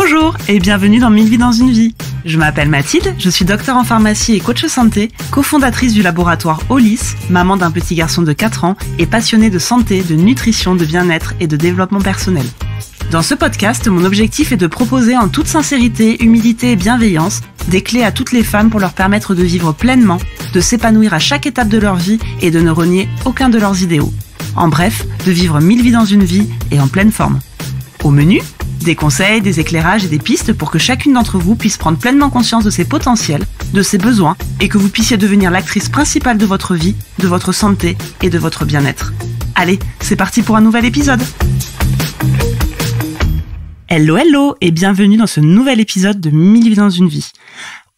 Bonjour et bienvenue dans 1000 vies dans une vie. Je m'appelle Mathilde, je suis docteure en pharmacie et coach santé, cofondatrice du laboratoire Olis, maman d'un petit garçon de 4 ans et passionnée de santé, de nutrition, de bien-être et de développement personnel. Dans ce podcast, mon objectif est de proposer en toute sincérité, humilité et bienveillance des clés à toutes les femmes pour leur permettre de vivre pleinement, de s'épanouir à chaque étape de leur vie et de ne renier aucun de leurs idéaux. En bref, de vivre 1000 vies dans une vie et en pleine forme. Au menu, des conseils, des éclairages et des pistes pour que chacune d'entre vous puisse prendre pleinement conscience de ses potentiels, de ses besoins et que vous puissiez devenir l'actrice principale de votre vie, de votre santé et de votre bien-être. Allez, c'est parti pour un nouvel épisode. Hello et bienvenue dans ce nouvel épisode de 1000 vies dans une vie.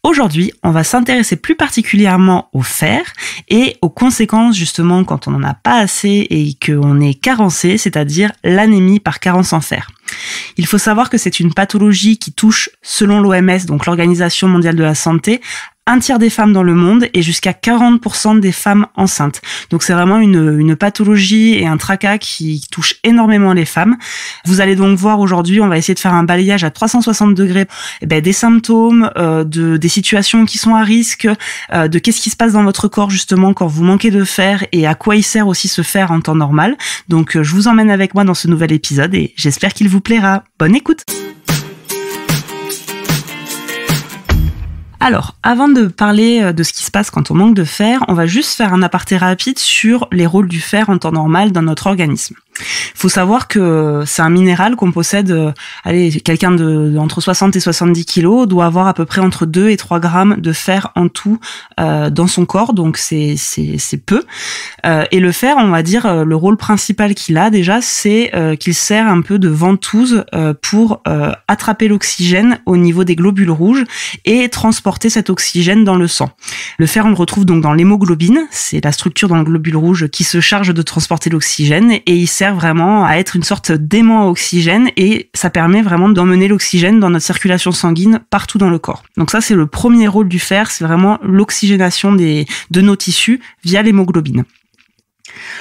Aujourd'hui, on va s'intéresser plus particulièrement au fer et aux conséquences justement quand on n'en a pas assez et qu'on est carencé, c'est-à-dire l'anémie par carence en fer. Il faut savoir que c'est une pathologie qui touche, selon l'OMS, donc l'Organisation mondiale de la santé, 1/3 des femmes dans le monde et jusqu'à 40% des femmes enceintes. Donc c'est vraiment une pathologie et un tracas qui touche énormément les femmes. Vous allez donc voir aujourd'hui, on va essayer de faire un balayage à 360 degrés des symptômes, des situations qui sont à risque, de qu'est-ce qui se passe dans votre corps justement quand vous manquez de fer et à quoi il sert aussi ce fer en temps normal. Donc je vous emmène avec moi dans ce nouvel épisode et j'espère qu'il vous plaira. Bonne écoute! Alors, avant de parler de ce qui se passe quand on manque de fer, on va juste faire un aparté rapide sur les rôles du fer en temps normal dans notre organisme. Il faut savoir que c'est un minéral qu'on possède, quelqu'un entre 60 et 70 kilos doit avoir à peu près entre 2 et 3 grammes de fer en tout dans son corps, donc c'est peu. Et le fer, on va dire, le rôle principal qu'il a déjà, c'est qu'il sert un peu de ventouse pour attraper l'oxygène au niveau des globules rouges et transporter cet oxygène dans le sang. Le fer, on le retrouve donc dans l'hémoglobine, c'est la structure dans le globule rouge qui se charge de transporter l'oxygène et il sert vraiment à être une sorte d'aimant à oxygène et ça permet vraiment d'emmener l'oxygène dans notre circulation sanguine partout dans le corps. Donc ça, c'est le premier rôle du fer, c'est vraiment l'oxygénation de nos tissus via l'hémoglobine.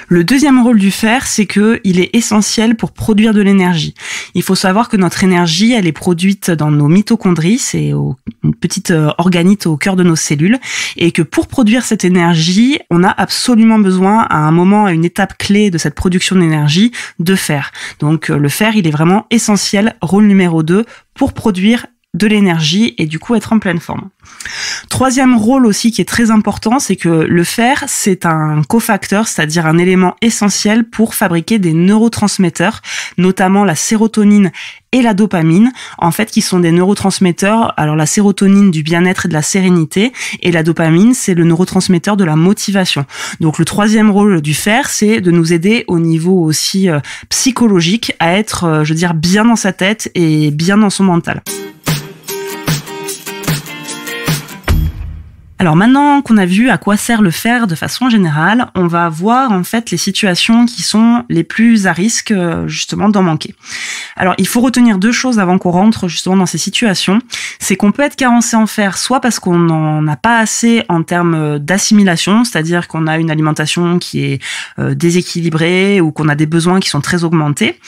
Le deuxième rôle du fer, c'est qu'il est essentiel pour produire de l'énergie. Il faut savoir que notre énergie, elle est produite dans nos mitochondries, c'est une petite organite au cœur de nos cellules, et que pour produire cette énergie, on a absolument besoin, à un moment, à une étape clé de cette production d'énergie, de fer. Donc le fer, il est vraiment essentiel, rôle numéro 2, pour produire de l'énergie et du coup être en pleine forme. Troisième rôle aussi qui est très important, c'est que le fer, c'est un cofacteur, c'est-à-dire un élément essentiel pour fabriquer des neurotransmetteurs, notamment la sérotonine et la dopamine, en fait, qui sont des neurotransmetteurs. Alors la sérotonine du bien-être et de la sérénité, et la dopamine, c'est le neurotransmetteur de la motivation. Donc le troisième rôle du fer, c'est de nous aider au niveau aussi psychologique à être, bien dans sa tête et bien dans son mental. Alors maintenant qu'on a vu à quoi sert le fer de façon générale, on va voir en fait les situations qui sont les plus à risque justement d'en manquer. Alors il faut retenir 2 choses avant qu'on rentre justement dans ces situations. C'est qu'on peut être carencé en fer soit parce qu'on n'en a pas assez en termes d'assimilation, c'est-à-dire qu'on a une alimentation qui est déséquilibrée ou qu'on a des besoins qui sont très augmentés,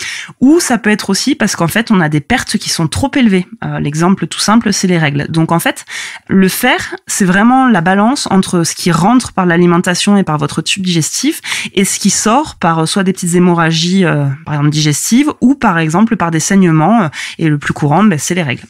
ou ça peut être aussi parce qu'en fait on a des pertes qui sont trop élevées. L'exemple tout simple, c'est les règles. Donc en fait, le fer, c'est vraiment la balance entre ce qui rentre par l'alimentation et par votre tube digestif et ce qui sort par soit des petites hémorragies par exemple digestives ou par exemple par des saignements et le plus courant c'est les règles.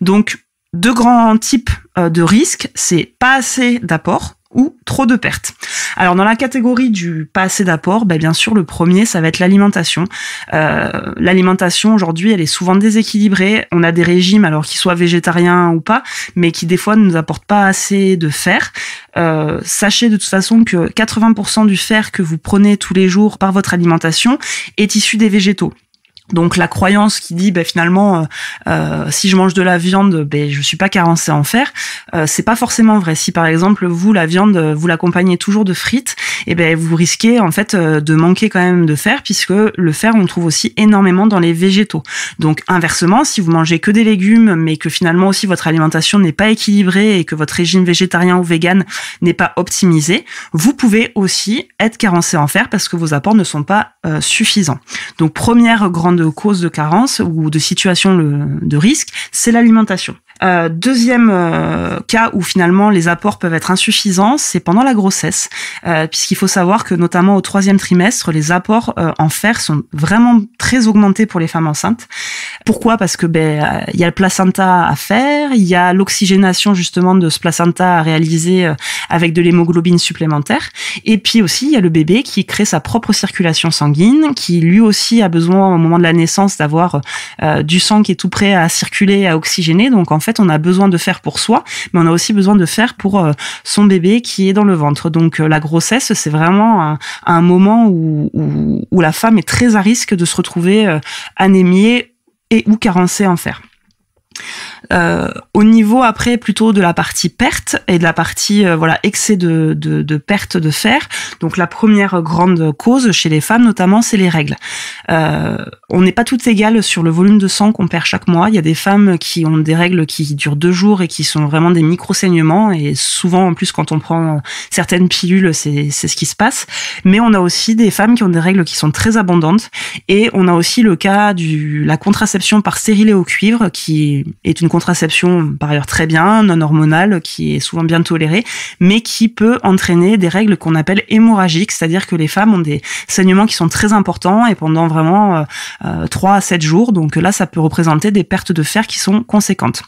Donc 2 grands types de risques, c'est pas assez d'apport ou trop de pertes. Alors dans la catégorie du pas assez d'apport, bien sûr le premier ça va être l'alimentation. L'alimentation aujourd'hui elle est souvent déséquilibrée. On a des régimes alors qu'ils soient végétariens ou pas, mais qui des fois ne nous apportent pas assez de fer. Sachez de toute façon que 80% du fer que vous prenez tous les jours par votre alimentation est issu des végétaux. Donc la croyance qui dit finalement si je mange de la viande je suis pas carencé en fer, c'est pas forcément vrai. Si par exemple vous la viande vous l'accompagnez toujours de frites, vous risquez en fait de manquer quand même de fer puisque le fer on le trouve aussi énormément dans les végétaux. Donc inversement, si vous mangez que des légumes mais que finalement aussi votre alimentation n'est pas équilibrée et que votre régime végétarien ou vegan n'est pas optimisé, vous pouvez aussi être carencé en fer parce que vos apports ne sont pas suffisant. Donc première grande cause de carence ou de situation de risque, c'est l'alimentation. Deuxième cas où finalement les apports peuvent être insuffisants, c'est pendant la grossesse, puisqu'il faut savoir que notamment au 3e trimestre, les apports en fer sont vraiment très augmentés pour les femmes enceintes. Pourquoi ? Parce que il y a le placenta à faire, il y a l'oxygénation justement de ce placenta à réaliser avec de l'hémoglobine supplémentaire, et puis aussi il y a le bébé qui crée sa propre circulation sanguine, qui lui aussi a besoin au moment de la naissance d'avoir du sang qui est tout prêt à circuler, à oxygéner. Donc en fait on a besoin de fer pour soi, mais on a aussi besoin de fer pour son bébé qui est dans le ventre. Donc la grossesse, c'est vraiment un moment où la femme est très à risque de se retrouver anémiée et ou carencée en fer. Au niveau après plutôt de la partie perte et de la partie excès de perte de fer. Donc la première grande cause chez les femmes notamment, c'est les règles. On n'est pas toutes égales sur le volume de sang qu'on perd chaque mois. Il y a des femmes qui ont des règles qui durent 2 jours et qui sont vraiment des micro-saignements, et souvent en plus quand on prend certaines pilules, c'est ce qui se passe. Mais on a aussi des femmes qui ont des règles qui sont très abondantes, et on a aussi le cas la contraception par stérilet au cuivre, qui est une contraception par ailleurs très bien, non hormonale, qui est souvent bien tolérée, mais qui peut entraîner des règles qu'on appelle hémorragiques, c'est-à-dire que les femmes ont des saignements qui sont très importants et pendant vraiment 3 à 7 jours. Donc là, ça peut représenter des pertes de fer qui sont conséquentes.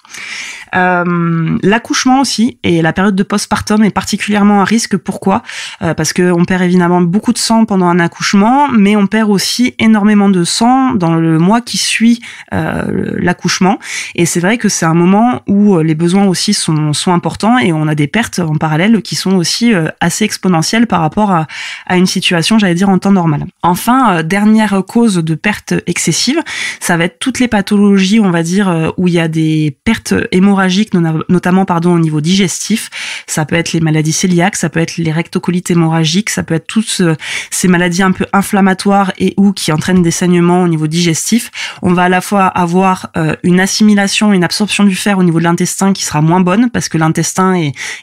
L'accouchement aussi et la période de postpartum est particulièrement à risque. Pourquoi ? Parce que on perd évidemment beaucoup de sang pendant un accouchement, mais on perd aussi énormément de sang dans le mois qui suit l'accouchement. Et c'est vrai que c'est un moment où les besoins aussi sont importants, et on a des pertes en parallèle qui sont aussi assez exponentielles par rapport à une situation, j'allais dire, en temps normal. Enfin, dernière cause de perte excessive, ça va être toutes les pathologies, on va dire, où il y a des pertes hémorragiques, notamment au niveau digestif. Ça peut être les maladies cœliaques, ça peut être les rectocolites hémorragiques, ça peut être toutes ces maladies un peu inflammatoires et ou qui entraînent des saignements au niveau digestif. On va à la fois avoir une assimilation, une absorption du fer au niveau de l'intestin qui sera moins bonne parce que l'intestin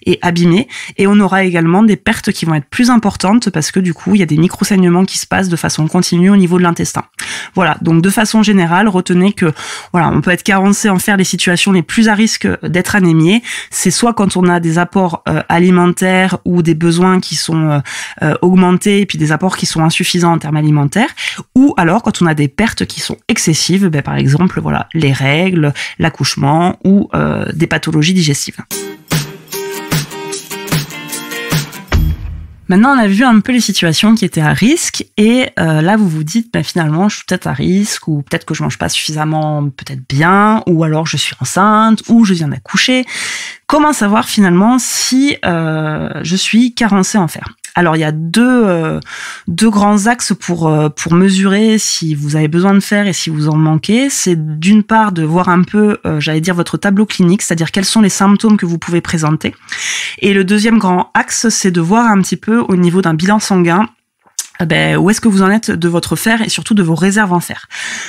est abîmé, et on aura également des pertes qui vont être plus importantes parce que du coup il y a des micro-saignements qui se passent de façon continue au niveau de l'intestin. Voilà, donc de façon générale, retenez que on peut être carencé en fer. Les situations les plus à risque d'être anémié, c'est soit quand on a des apports alimentaires ou des besoins qui sont augmentés et puis des apports qui sont insuffisants en termes alimentaires, ou alors quand on a des pertes qui sont excessives, par exemple les règles, l'accouchement ou des pathologies digestives. Maintenant, on a vu un peu les situations qui étaient à risque, et là, vous vous dites, finalement, je suis peut-être à risque, ou peut-être que je mange pas suffisamment, peut-être bien, ou alors je suis enceinte, ou je viens d'accoucher. Comment savoir finalement si je suis carencée en fer ? Alors il y a deux grands axes pour mesurer si vous avez besoin de fer et si vous en manquez. C'est d'une part de voir un peu, votre tableau clinique, c'est-à-dire quels sont les symptômes que vous pouvez présenter. Et le deuxième grand axe, c'est de voir un petit peu au niveau d'un bilan sanguin où est-ce que vous en êtes de votre fer et surtout de vos réserves en fer.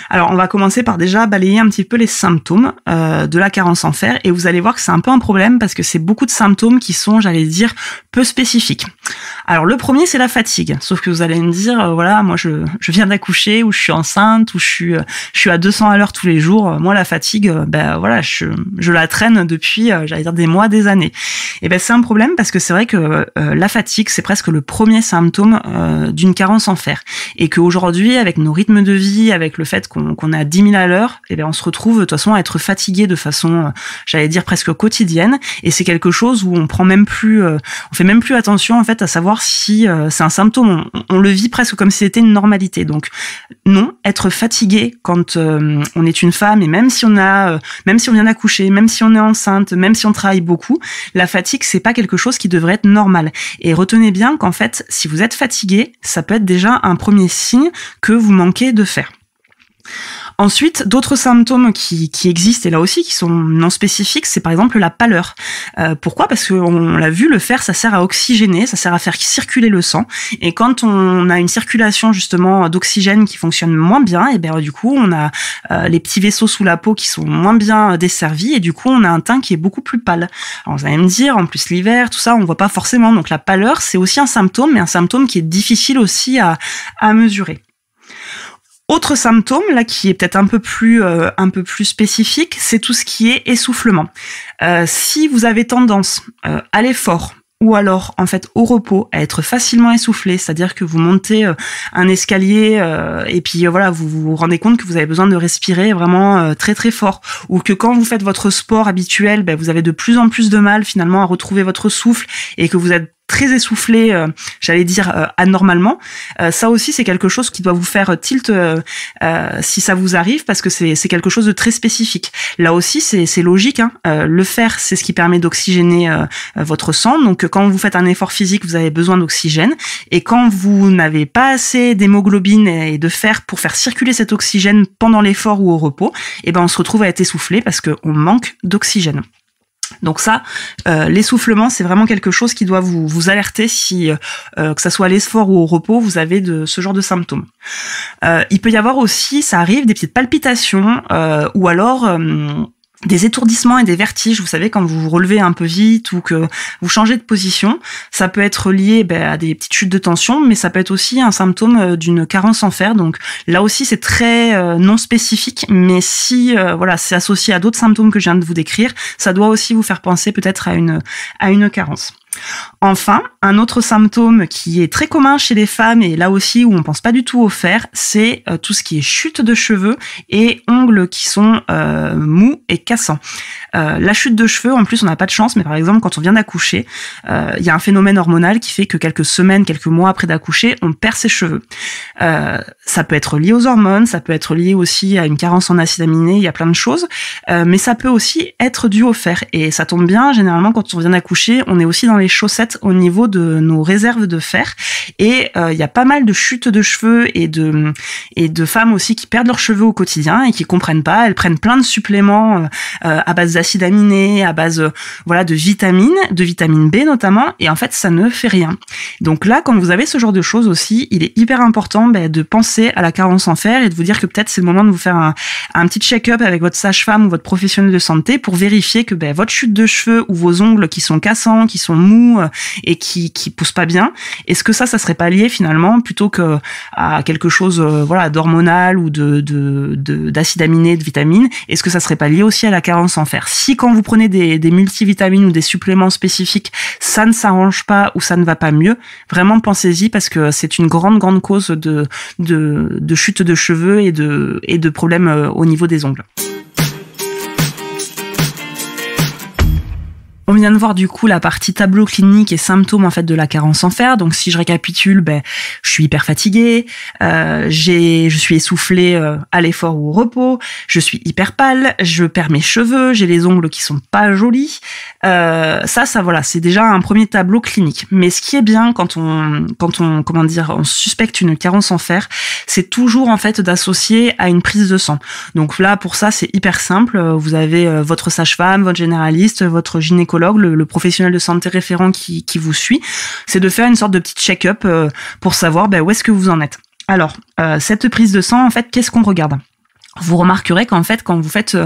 Alors on va commencer par déjà balayer un petit peu les symptômes de la carence en fer, et vous allez voir que c'est un peu un problème parce que c'est beaucoup de symptômes qui sont, peu spécifiques. Alors le premier, c'est la fatigue, sauf que vous allez me dire moi je viens d'accoucher, ou je suis enceinte, ou je suis à 200 à l'heure tous les jours. Moi la fatigue je la traîne depuis des mois, des années. Et c'est un problème parce que c'est vrai que la fatigue, c'est presque le premier symptôme d'une carence en fer, et qu'aujourd'hui, avec nos rythmes de vie, avec le fait qu'on est à 10 000 à l'heure, on se retrouve de toute façon à être fatigué de façon, presque quotidienne, et c'est quelque chose où on fait même plus attention en fait à savoir si c'est un symptôme. On le vit presque comme si c'était une normalité. Donc non, être fatigué quand on est une femme, et même si on vient d'accoucher, même si on est enceinte, même si on travaille beaucoup, la fatigue, c'est pas quelque chose qui devrait être normal. Et retenez bien qu'en fait, si vous êtes fatigué, ça peut être déjà un premier signe que vous manquez de fer. Ensuite, d'autres symptômes qui existent, et là aussi qui sont non spécifiques, c'est par exemple la pâleur. Pourquoi ? Parce que on l'a vu, le fer, ça sert à oxygéner, ça sert à faire circuler le sang. Et quand on a une circulation justement d'oxygène qui fonctionne moins bien, et du coup on a les petits vaisseaux sous la peau qui sont moins bien desservis, et du coup on a un teint qui est beaucoup plus pâle. Alors vous allez me dire, en plus l'hiver, tout ça, on voit pas forcément. Donc la pâleur, c'est aussi un symptôme, mais un symptôme qui est difficile aussi à mesurer. Autre symptôme là qui est peut-être un peu plus spécifique, c'est tout ce qui est essoufflement. Si vous avez tendance à l'effort ou alors en fait au repos à être facilement essoufflé, c'est-à-dire que vous montez un escalier et puis voilà, vous vous rendez compte que vous avez besoin de respirer vraiment très très fort, ou que quand vous faites votre sport habituel, vous avez de plus en plus de mal finalement à retrouver votre souffle et que vous êtes très essoufflé, j'allais dire anormalement. Ça aussi, c'est quelque chose qui doit vous faire tilt si ça vous arrive, parce que c'est quelque chose de très spécifique. Là aussi, c'est logique. Hein. Le fer, c'est ce qui permet d'oxygéner votre sang. Donc, quand vous faites un effort physique, vous avez besoin d'oxygène. Et quand vous n'avez pas assez d'hémoglobine et de fer pour faire circuler cet oxygène pendant l'effort ou au repos, on se retrouve à être essoufflé parce qu'on manque d'oxygène. Donc ça, l'essoufflement, c'est vraiment quelque chose qui doit vous alerter si, que ça soit à l'effort ou au repos, vous avez ce genre de symptômes. Il peut y avoir aussi, ça arrive, des petites palpitations ou alors des étourdissements et des vertiges. Vous savez, quand vous vous relevez un peu vite ou que vous changez de position, ça peut être lié à des petites chutes de tension, mais ça peut être aussi un symptôme d'une carence en fer. Donc là aussi, c'est très non spécifique, mais si c'est associé à d'autres symptômes que je viens de vous décrire, ça doit aussi vous faire penser peut-être à une carence. Enfin, un autre symptôme qui est très commun chez les femmes, et là aussi où on pense pas du tout au fer, c'est tout ce qui est chute de cheveux et ongles qui sont mous et cassants. La chute de cheveux, en plus, on n'a pas de chance, mais par exemple, quand on vient d'accoucher, il y a un phénomène hormonal qui fait que quelques semaines, quelques mois après d'accoucher, on perd ses cheveux. Ça peut être lié aux hormones, ça peut être lié aussi à une carence en acides aminés, il y a plein de choses, mais ça peut aussi être dû au fer. Et ça tombe bien, généralement, quand on vient d'accoucher, on est aussi dans les chaussettes au niveau de nos réserves de fer, et il y a pas mal de chutes de cheveux et de femmes aussi qui perdent leurs cheveux au quotidien et qui comprennent pas. Elles prennent plein de suppléments à base d'acides aminés, à base de vitamine B notamment, et en fait ça ne fait rien. Donc là, quand vous avez ce genre de choses aussi, il est hyper important de penser à la carence en fer et de vous dire que peut-être c'est le moment de vous faire un petit check-up avec votre sage-femme ou votre professionnel de santé pour vérifier que votre chute de cheveux ou vos ongles qui sont cassants, qui sont mous et qui poussent pas bien, est-ce que ça serait pas lié finalement plutôt que à quelque chose d'hormonal ou d'acides aminés, de vitamines, est-ce que ça serait pas lié aussi à la carence en fer? Si quand vous prenez des multivitamines ou des suppléments spécifiques, ça ne s'arrange pas ou ça ne va pas mieux, vraiment pensez-y, parce que c'est une grande cause de chute de cheveux et de problèmes au niveau des ongles. On vient de voir du coup la partie tableau clinique et symptômes en fait de la carence en fer. Donc si je récapitule, je suis hyper fatiguée, je suis essoufflée à l'effort ou au repos, je suis hyper pâle, je perds mes cheveux, j'ai les ongles qui sont pas jolis. C'est déjà un premier tableau clinique. Mais ce qui est bien quand on suspecte une carence en fer, c'est toujours en fait d'associer à une prise de sang. Donc là pour ça c'est hyper simple. Vous avez votre sage-femme, votre généraliste, votre gynécologue, le professionnel de santé référent qui vous suit, c'est de faire une sorte de petit check-up pour savoir où est-ce que vous en êtes. Alors, cette prise de sang, en fait, qu'est-ce qu'on regarde ? Vous remarquerez qu'en fait, quand vous faites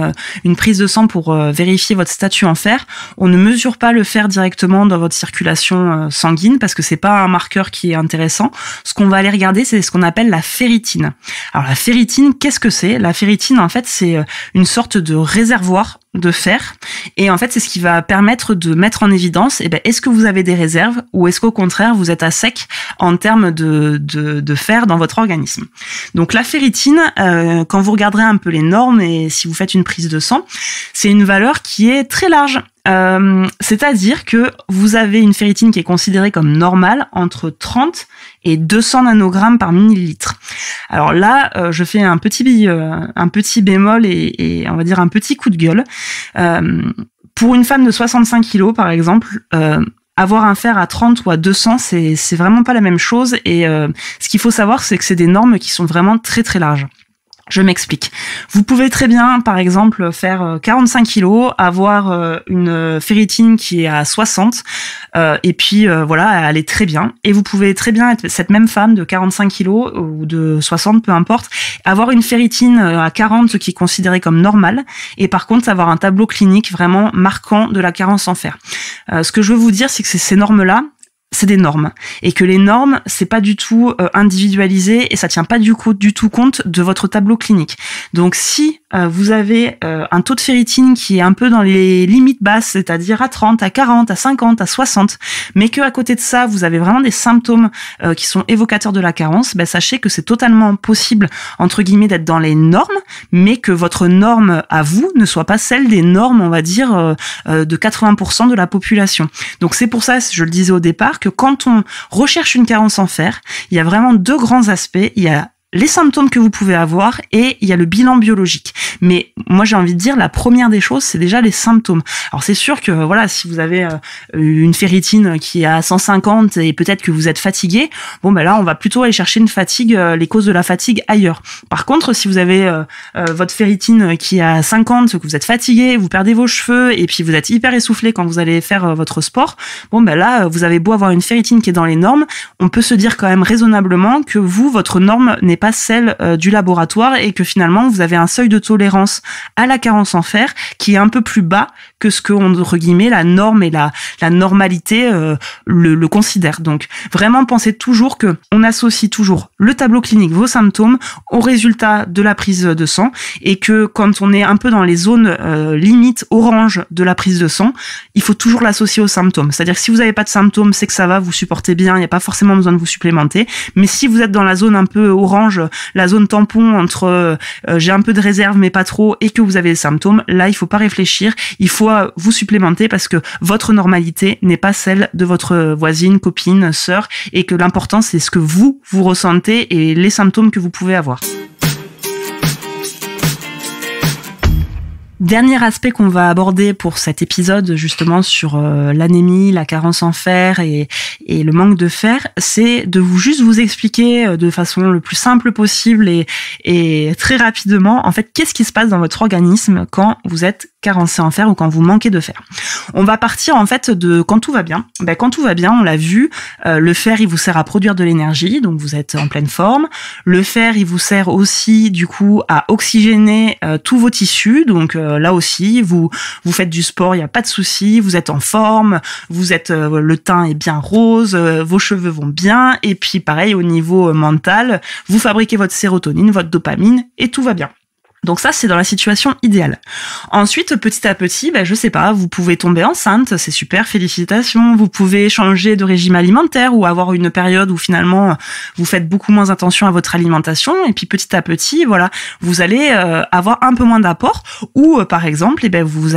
une prise de sang pour vérifier votre statut en fer, on ne mesure pas le fer directement dans votre circulation sanguine parce que c'est pas un marqueur qui est intéressant. Ce qu'on va aller regarder, c'est ce qu'on appelle la ferritine. Alors la ferritine, qu'est-ce que c'est ? La ferritine, en fait, c'est une sorte de réservoir de fer, et en fait c'est ce qui va permettre de mettre en évidence est-ce que vous avez des réserves ou est-ce qu'au contraire vous êtes à sec en termes de fer dans votre organisme. Donc la ferritine, quand vous regarderez un peu les normes et si vous faites une prise de sang, c'est une valeur qui est très large. C'est-à-dire que vous avez une ferritine qui est considérée comme normale entre 30 et 200 nanogrammes par millilitre. Alors là, je fais un petit bémol et on va dire un petit coup de gueule. Pour une femme de 65 kilos, par exemple, avoir un fer à 30 ou à 200, c'est vraiment pas la même chose. Et ce qu'il faut savoir, c'est que c'est des normes qui sont vraiment très très larges. Je m'explique. Vous pouvez très bien, par exemple, faire 45 kilos, avoir une ferritine qui est à 60, et puis aller très bien. Et vous pouvez très bien être cette même femme de 45 kilos ou de 60, peu importe, avoir une ferritine à 40 qui est considérée comme normale, et par contre avoir un tableau clinique vraiment marquant de la carence en fer. Ce que je veux vous dire, c'est que ces normes-là, c'est des normes et que les normes c'est pas du tout individualisé et ça tient pas du tout compte de votre tableau clinique. Donc si vous avez un taux de ferritine qui est un peu dans les limites basses, c'est-à-dire à 30, à 40, à 50, à 60, mais que à côté de ça vous avez vraiment des symptômes qui sont évocateurs de la carence, ben sachez que c'est totalement possible entre guillemets d'être dans les normes, mais que votre norme à vous ne soit pas celle des normes, on va dire de 80% de la population. Donc c'est pour ça, je le disais au départ, que quand on recherche une carence en fer, il y a vraiment deux grands aspects. Il y a les symptômes que vous pouvez avoir et il y a le bilan biologique. Mais moi, j'ai envie de dire, la première des choses, c'est déjà les symptômes. Alors, c'est sûr que, voilà, si vous avez une ferritine qui est à 150 et peut-être que vous êtes fatigué, bon, ben là, on va plutôt aller chercher une fatigue, les causes de la fatigue ailleurs. Par contre, si vous avez votre ferritine qui est à 50, que vous êtes fatigué, vous perdez vos cheveux et puis vous êtes hyper essoufflé quand vous allez faire votre sport, bon, ben là, vous avez beau avoir une ferritine qui est dans les normes, on peut se dire quand même raisonnablement que vous, votre norme n'est pas celle du laboratoire et que finalement vous avez un seuil de tolérance à la carence en fer qui est un peu plus bas que ce que entre guillemets la norme et la normalité le considère. Donc vraiment pensez toujours que on associe toujours le tableau clinique, vos symptômes au résultat de la prise de sang et que quand on est un peu dans les zones limites orange de la prise de sang, il faut toujours l'associer aux symptômes. C'est-à-dire que si vous n'avez pas de symptômes, c'est que ça va, vous supportez bien, il n'y a pas forcément besoin de vous supplémenter. Mais si vous êtes dans la zone un peu orange, la zone tampon entre j'ai un peu de réserve mais pas trop et que vous avez des symptômes, là il faut pas réfléchir, il faut vous supplémenter parce que votre normalité n'est pas celle de votre voisine, copine, sœur et que l'important c'est ce que vous ressentez et les symptômes que vous pouvez avoir. Dernier aspect qu'on va aborder pour cet épisode justement sur l'anémie, la carence en fer et le manque de fer, c'est de juste vous expliquer de façon le plus simple possible et très rapidement en fait qu'est-ce qui se passe dans votre organisme quand vous êtes carencé en fer ou quand vous manquez de fer. On va partir en fait de quand tout va bien. Ben, quand tout va bien, on l'a vu, le fer il vous sert à produire de l'énergie, donc vous êtes en pleine forme. Le fer il vous sert aussi du coup à oxygéner tous vos tissus, donc là aussi vous faites du sport, il n'y a pas de souci, vous êtes en forme, vous êtes le teint est bien rose, vos cheveux vont bien et puis pareil au niveau mental, vous fabriquez votre sérotonine, votre dopamine et tout va bien. Donc ça, c'est dans la situation idéale. Ensuite, petit à petit, je sais pas, vous pouvez tomber enceinte, c'est super, félicitations. Vous pouvez changer de régime alimentaire ou avoir une période où finalement vous faites beaucoup moins attention à votre alimentation. Et puis petit à petit, voilà, vous allez avoir un peu moins d'apport. Ou par exemple, vous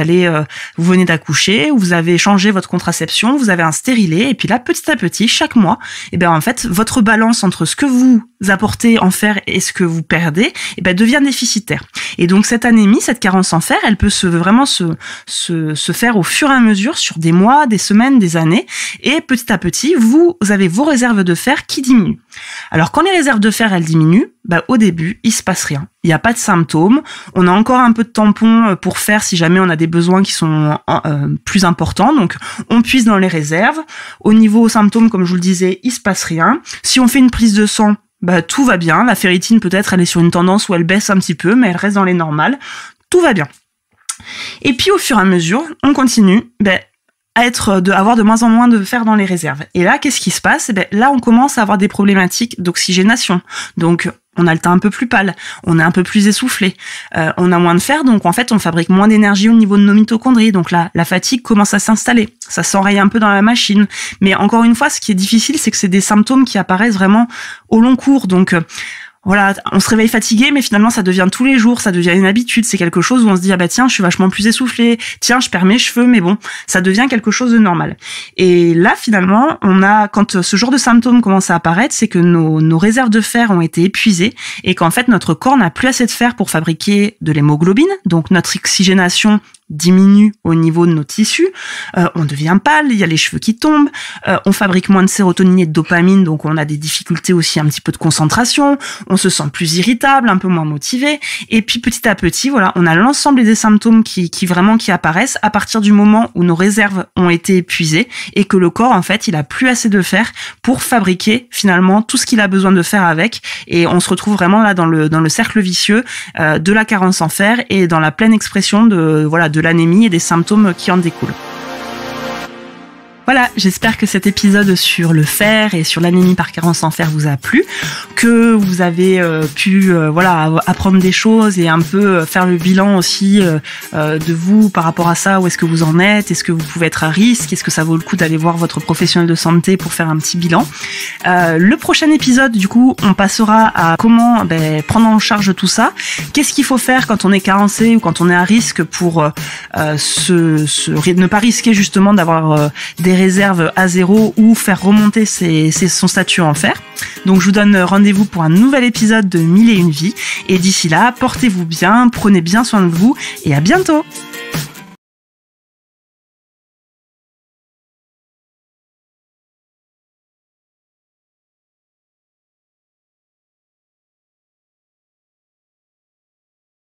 venez d'accoucher, vous avez changé votre contraception, vous avez un stérilet. Et puis là, petit à petit, chaque mois, en fait, votre balance entre ce que vous apportez en fer et ce que vous perdez, devient déficitaire. Et donc cette anémie, cette carence en fer, elle peut vraiment se faire au fur et à mesure sur des mois, des semaines, des années. Et petit à petit, vous avez vos réserves de fer qui diminuent. Alors quand les réserves de fer, elles diminuent, au début, il se passe rien. Il n'y a pas de symptômes. On a encore un peu de tampons pour faire si jamais on a des besoins qui sont plus importants. Donc on puise dans les réserves. Au niveau symptômes, comme je vous le disais, il se passe rien. Si on fait une prise de sang, tout va bien. La ferritine, peut-être, elle est sur une tendance où elle baisse un petit peu, mais elle reste dans les normales. Tout va bien. Et puis, au fur et à mesure, on continue, avoir de moins en moins de fer dans les réserves. Et là, qu'est-ce qui se passe? Là, on commence à avoir des problématiques d'oxygénation. Donc, on a le teint un peu plus pâle, on est un peu plus essoufflé, on a moins de fer, donc en fait on fabrique moins d'énergie au niveau de nos mitochondries, donc là la fatigue commence à s'installer, ça s'enraye un peu dans la machine, mais encore une fois ce qui est difficile c'est que c'est des symptômes qui apparaissent vraiment au long cours, donc voilà, on se réveille fatigué, mais finalement ça devient tous les jours, ça devient une habitude, c'est quelque chose où on se dit tiens, je suis vachement plus essoufflé, tiens, je perds mes cheveux, mais bon, ça devient quelque chose de normal. Et là finalement, quand ce genre de symptômes commencent à apparaître, c'est que nos réserves de fer ont été épuisées et qu'en fait notre corps n'a plus assez de fer pour fabriquer de l'hémoglobine, donc notre oxygénation diminue au niveau de nos tissus, on devient pâle, il y a les cheveux qui tombent, on fabrique moins de sérotonine et de dopamine, donc on a des difficultés aussi un petit peu de concentration, on se sent plus irritable, un peu moins motivé, et puis petit à petit, voilà, on a l'ensemble des symptômes qui apparaissent à partir du moment où nos réserves ont été épuisées et que le corps, en fait, il a plus assez de fer pour fabriquer finalement tout ce qu'il a besoin de faire avec, et on se retrouve vraiment là dans le cercle vicieux de la carence en fer et dans la pleine expression de l'anémie et des symptômes qui en découlent. Voilà, j'espère que cet épisode sur le fer et sur l'anémie par carence en fer vous a plu, que vous avez pu apprendre des choses et un peu faire le bilan aussi de vous par rapport à ça, où est-ce que vous en êtes, est-ce que vous pouvez être à risque, est-ce que ça vaut le coup d'aller voir votre professionnel de santé pour faire un petit bilan. Le prochain épisode, du coup, on passera à comment prendre en charge tout ça, qu'est-ce qu'il faut faire quand on est carencé ou quand on est à risque pour ne pas risquer justement d'avoir des réserves à zéro ou faire remonter son statut en fer. Donc je vous donne rendez-vous pour un nouvel épisode de 1001 vies et d'ici là, portez-vous bien, prenez bien soin de vous et à bientôt.